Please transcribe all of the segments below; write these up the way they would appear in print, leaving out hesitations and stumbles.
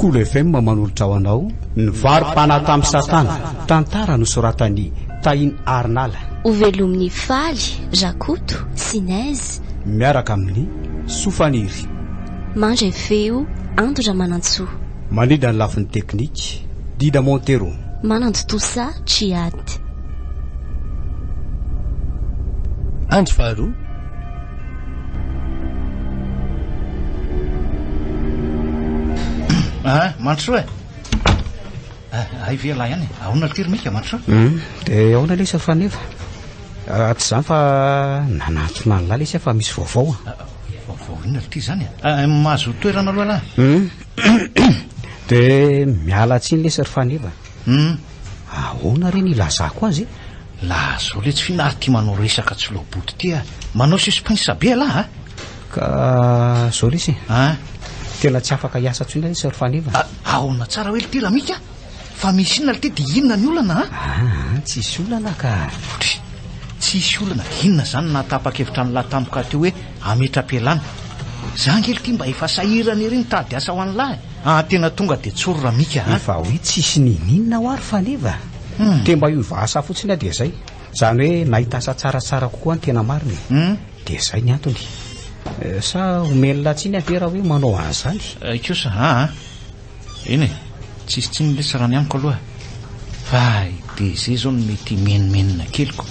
Cool FM manolotra ho anao ny varim-pana tamin'ny Satana, tantara nosoratany Tainy Arnala. Ho velomin'ny faly, Rakoto, Sinaizy miaraka amin'ny Sofaniry. Mandray feo, Andra Manantsoa. Manida ny lafiny teknika, Dida Montero. Manando tosa, Triady. Andro faharoa. Mantsoa ay vela ihany ahona tiry mika Mantsoa. Dia ahona lesa fanefa tsy zany fa nanatona ny lalesa fa misy vaovao. Vaovao inona ty zany mahazo toerana aloha lahy. Dia miala tsiny lesa ry fanefa. Ahona reny ilazako azy. Lazo le tsy finary ty manao resaka tsy loboty ty manao suspense be lahy ka zao lesy tena tsy afaka hiasa tsina lesy ry fanefa. Ahona tsara hoe ty raha mika fa misy inona ty dia inona ny olana tsisy olana ka tsisy olana inona zany natapa-kevitra ny latampoka teo hoe ametra-pialana zangely ty mba efa sahirany ery nitady asa ho any lahy tena tonga dia tsoro raha mika efa hoe tsisy nininona ho ary fanefa te mba ivasa fotsiny dia zay zany hoe nahita asa tsaratsara kokoa ny tena mariny dia zay ny antony sa omelona tsiny avera hoe manao an'izany kosa eny tsisy tsy nilesa rany amiko aloha fa dia zay zao no mety menimenina keliko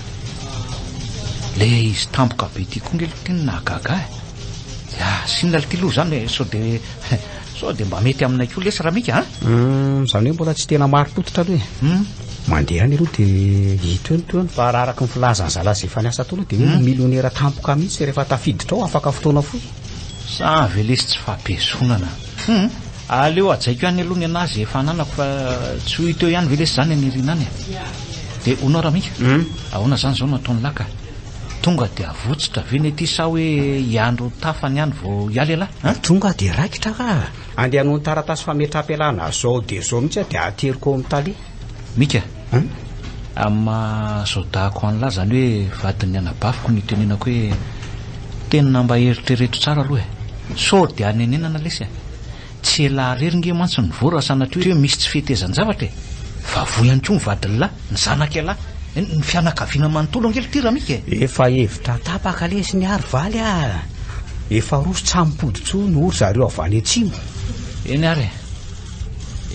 le izy tampoka be ty koa ngely ty nahagaga sinona le ty loha zany sao dia mba mety aminay koa lesa raha mika zany hoe mbola tsy tena marotototra aloha mandeha any aloha dia hito eny toany fa raha araka ny filazany zalazy efa niasa toloha dia hoe milionera tampoka mihitsy rehefa tafiditra ao afaka fotoana foy sa velesy tsy fampesonana aleo ajaiko ihany aloha ny anazy efa ananako fa tsy ho hito ihany velesy zany anirina any dia honao raha mika ahoana zany zao nataony laka tonga dia avotsitra ve ny ty sa hoe iandro tafany ihany vao hialy alahy tonga dia raikitra ka andeha noho ny taratasy fametra-pialana zao dia zao mihitsy dia ateriko amin'ny taly mika zao dahako an'lahy zany hoe vadiny anabafiko ny tenenako hoe tenina mba eritrereto tsara aloha so dia anenenana lesy tsy ela reringe mantsy ny vora sanatria hoe misy tsy fetezan-javatra fa vo ihany koa mivadiny lahy ny zanaka alahy ny fianakaviana manontolo angely ty raha mika efa hevitra tapaka lesy ny ary valy efa roso tsampoditso no ory zareo avy any atsimo eny ary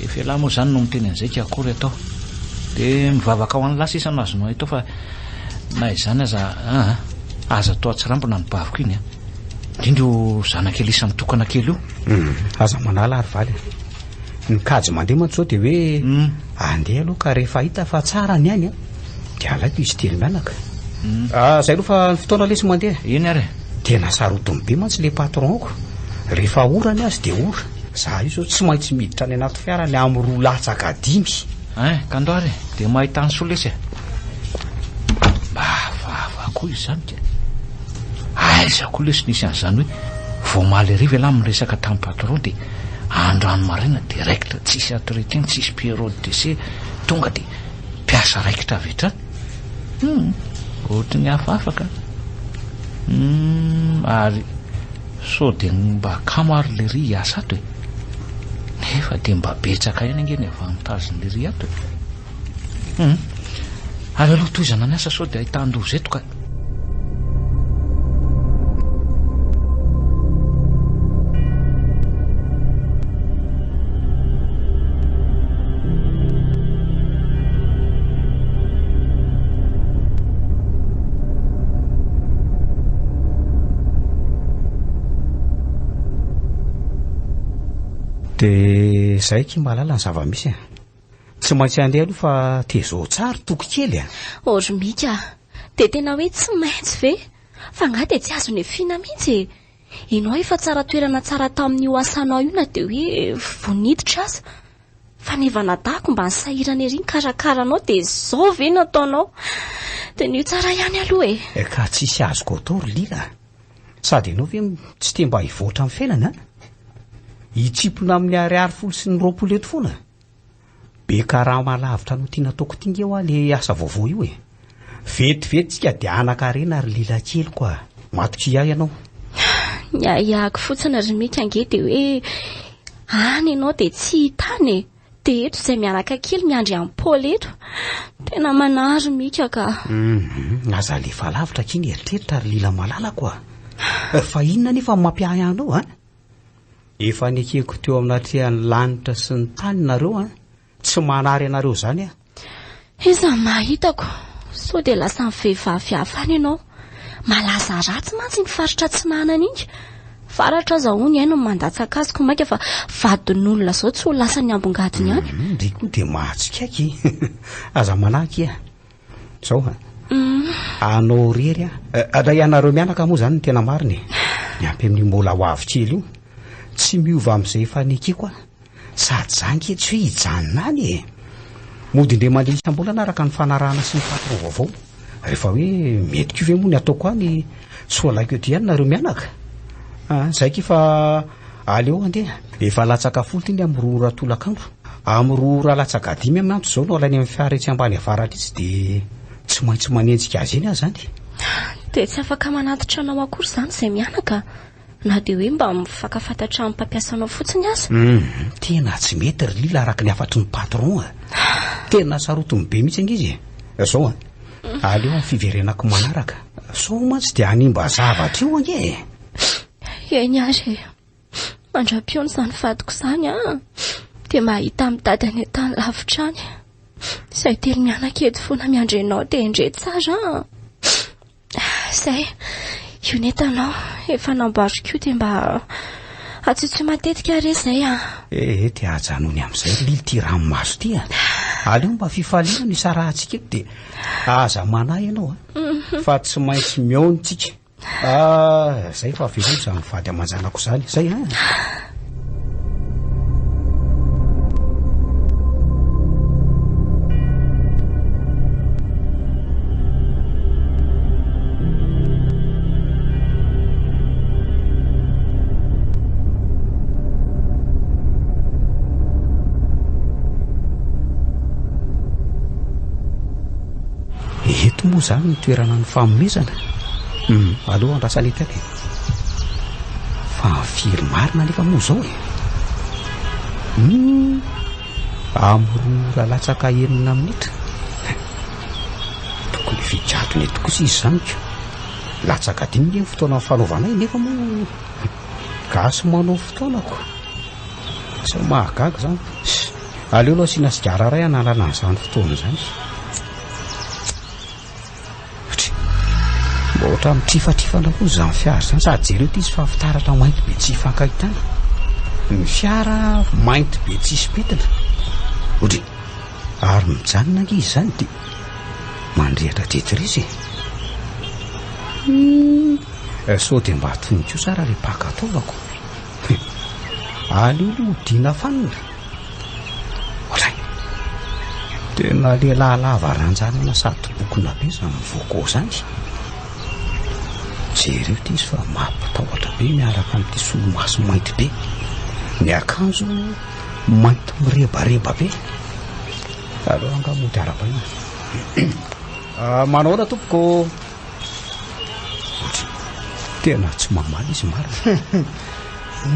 efa elahy moa zany no miteny an'izay ka akory atao dia mivavaka ao an'lahy sisa no azonao atao fa na izany aza atao atsirambona ny baviko iny indrindro zanakely isa mitokana kely io aza manala ary valy nikajy mandeha mantsy zao dia hoe andeha aloha ka rehefa hita fa tsara ny any dia alaiko izy telo mianaka zay aloha fa ny fotoana lesy mandeha eny ary tena sarotony be mantsy le patronko rehefa orany azy dia ora za io zao tsy maintsy miditra ny anaty fiara ny amin'ny roa latsaka 5 ka ndo ary dia mahita ny soa lesy mba vavako izy zany ka aizako lesy nisy an'izany hoe vao maly ariva elahy miresaka tamin'ny patron dia androano marina direct tsisy atreteny tsisy période d'essai tonga dia mpiasa raikitra avetra ohatra ny hafafaka ary so dia mba kamo ary le ry hiasa ato nefa dia mba betsaka ihany angeny avantaziny le ry ato ary aloha toizana ny asa sao dia ahitandrozy eto ka dia zay ky malala ny zava-misy tsy maintsy andeha aloha fa tezao tsara toky kely ory mika dia tena hoe tsy maintsy ve fa nga dia tsy azo ny efina mihitsy ianao efa tsara toerana tsara tamin'io asanao io na dia hoe voniditra aza fa neva nadahako mba nisahirana ery ny karakaranao dia zao ve nataonao dia nio tsara ihany aloha ka tsisy azoko atao ry lila sady ianao ve tsy te mba hivoatra amin'ny fiainana hitsipona amin'ny ariary folo sy ny roapolo eto foana be karaha malavitra no tiana ataoko tinga eo le asa vaovao io vetivety tsika dia anakarena ary lila kely koa matoky ahy ianao Iahako fotsiny ry mika ange dia hoe Any ianao dia tsy hitany e. Dia eto izay miaraka kely miandry amin'ny Paoly eto. Tena manary mika ka. Aza lefa lavitra kiny eritreritra ary lila malalako fa inona nefa mampiahy anao a? Efa nekeko teo aminatrehan'ny lanitra sy ny tany nareo tsy manary anareo zany a. Iza mahitako. So dia lasa ny vehivavy afany ianao. Malaza ratsy mantsy ny faritra Tsinanana iny. Faratra zahony no mandatsaka azy komaika fa vadin'olona zao tsy ho lasa ny ambongadiny any. Ndriko dia mahatsikaiky. Aza manaky zao anao rery ray anareo mianaka moa zany ny tena mariny. Miampy amin'ny mbola ho avy kely io tsy miova amin'izay efa nekeko sady zany ke tsy hoe hijanona any mody indray mandeha isam-bolana araka ny fanarahana sy ny patron vaovao. Rehefa hoe mety ko ve moa ny ataoko any tsy ho alaiko ety ihany nareo mianaka. Zay kefa aleo andeha efa latsaka folo ny amin'ny roa ratolakandro amin'ny roa latsaka dimy amin'ny andro zao no alainy amin'ny fiara etsy ambany avaratra izy dia tsy maintsy manenjika azy eny zany. Dia tsy afaka manatitra anao akory zany izay mianaka na dia hoe mba mifakafantatra amin'ny mpampiasanao fotsiny aza. Tena tsy mety ry lila araka ny afatry ny patron tena sarotiny be mihitsy angizy zao aleo amin'ny fiverenako manaraka so mantsy dia hanimba zavatra io ange. Eny ary mandra-piony izany vadiko izany dia mahita amin'ny dadany etany lavitra any. Izay telo mianaka eto foana miandrenao dia indre tsara. Izay io netanao efa namboariko io dia mba atsotso matetika re izay dia ajanony amin'izay lily ty ranomaso ty aleo mba fifaliana ny sarahantsika eto dia aza manahy ianao fa tsy maintsy miaontsika. Zay fa velomiko zany vady amanjanako zany zay eto moa zany ny toerana ny fanomezana. Aloha andrasana etany fa firy marina nefa moa zao amroa latsaka enina minitra tokony fijatony eto kosa izy zany ko latsaka dimy ny fotoana fanaovanay nefa moa gasy manao fotoanako sa mahagaga zany. Aleo aloha asiana sigara ray analana an'izany fotoana zany. Ohatra mitrifatrifana koa izany fiara zany sady jereo ty izy fa fitaratra mainty be tsy hifankahitana. Ny fiara mainty be tsisy petina ohatra ary mijanona ange izy zany dia mandrehatra tetrizy so dia mba toniko io sara le paka ataovako aliolo hodiana fanina ohatra tena lehilahy lava ranjanana sady bokona be zany mivoako zany. Jereo ty izy fa mampitahotra be miaraka amin'ity solomaso mainty be ny akanjo mainty mirebareba be. Aleo angamody arabana manaona tompoko tena tsy mamaly izy marina.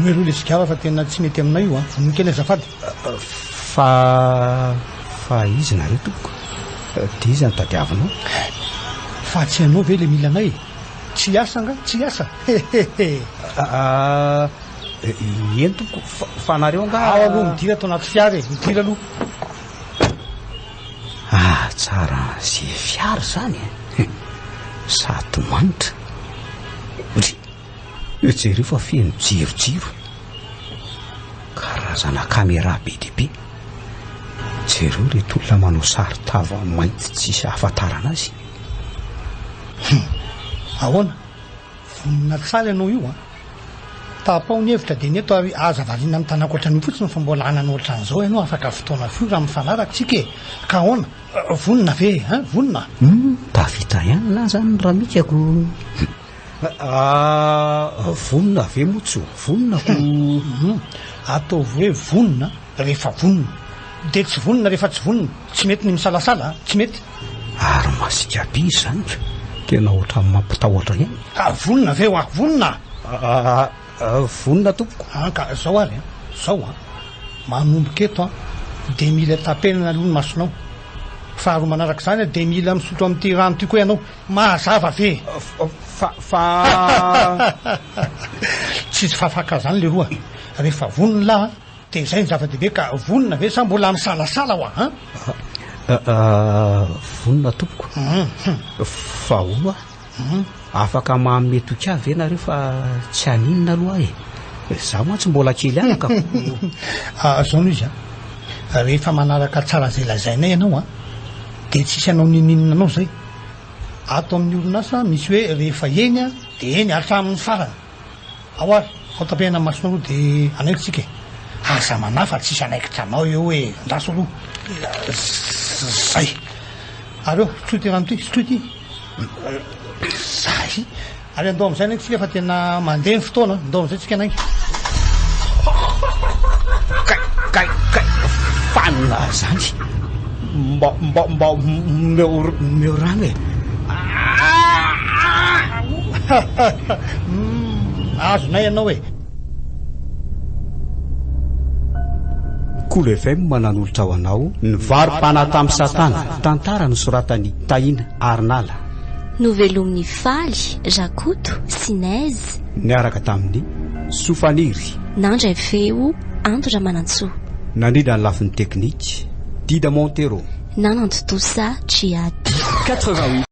Noeroa le sigara fa tena tsy mety aminay io nikely azafady fa izy nareo tompoko dia izy ny tadiavinao fa tsy hanao ve le mila anay tsy asa nga tsy asa. Eny tompoko fa nareo nga aloha midira atao anaty fiara midira aloha. Tsara ze fiara zany sady manitra jereo fa feno jirojiro karazana kamera be dehibe. Jereo reto olona manao sary tava mainty tsisy ahafantarana azy. Ahoana vonina tsara ianao io tapao ny hevitra dia neto ary aza variana amin'ny tanako ohatran'io fotsiny fa mbola anana ohatran'izao ianao afaka fotoana fio raha mifanaraka tsika ka ahoana vonina ve vonina tavita ihany na zany raha mikako vonina ve motso voninako ataovy hoe vonina rehefa vonina dia tsy vonina rehefa tsy vonina tsy mety ny misalasala tsy mety ary masika be izy zany tena ohatra mampitahotra ihany. Vonina ve vonina vonina tompoko ka zao ary zao manomboka eto de mila tapenana aloha ny masonao faharoa manaraka izany de mila misotro amin'ity rano ty koa ianao mazava ve tsisy fafaka zany le roa rehefa vonona laha de zay ny zava-dehibe ka vonona ve sa mbola misalasala ho vonona tompoko fa ono afaka mamety oka ve nareo fa tsy aninona aloha za moa tsy mbola kely anaka zao no izy rehefa manaraka tsara zay lazainay ianao de tsisy anao nininina anao zay ato amin'ny orinasa misy hoe rehefa eny de eny hatramin'ny farana ao ary ao tapehana masonao de anaikitsika aza manafa tsisy anaikitra anao eo hoe ndaso aloha zay ary eo soty rano ty soty zay ary andao am'izay anaikitsika fa tena mandeha ny fotoana andao am'izay tsika anaiky kay fanina zany mba meo rano azonay ianao Cool FM manan'olotra ho anao ny varim-pana tamin'ny Satana tantara nosoratany Tahina Arnala novelomin'ny Faly Rakoto Sinaizy niaraka tamin'ny Sofaniry nandray feo Andra Manantsoa nandrindra ny lafin'ny teknika Dida Montero Nananto Tosa Triady 88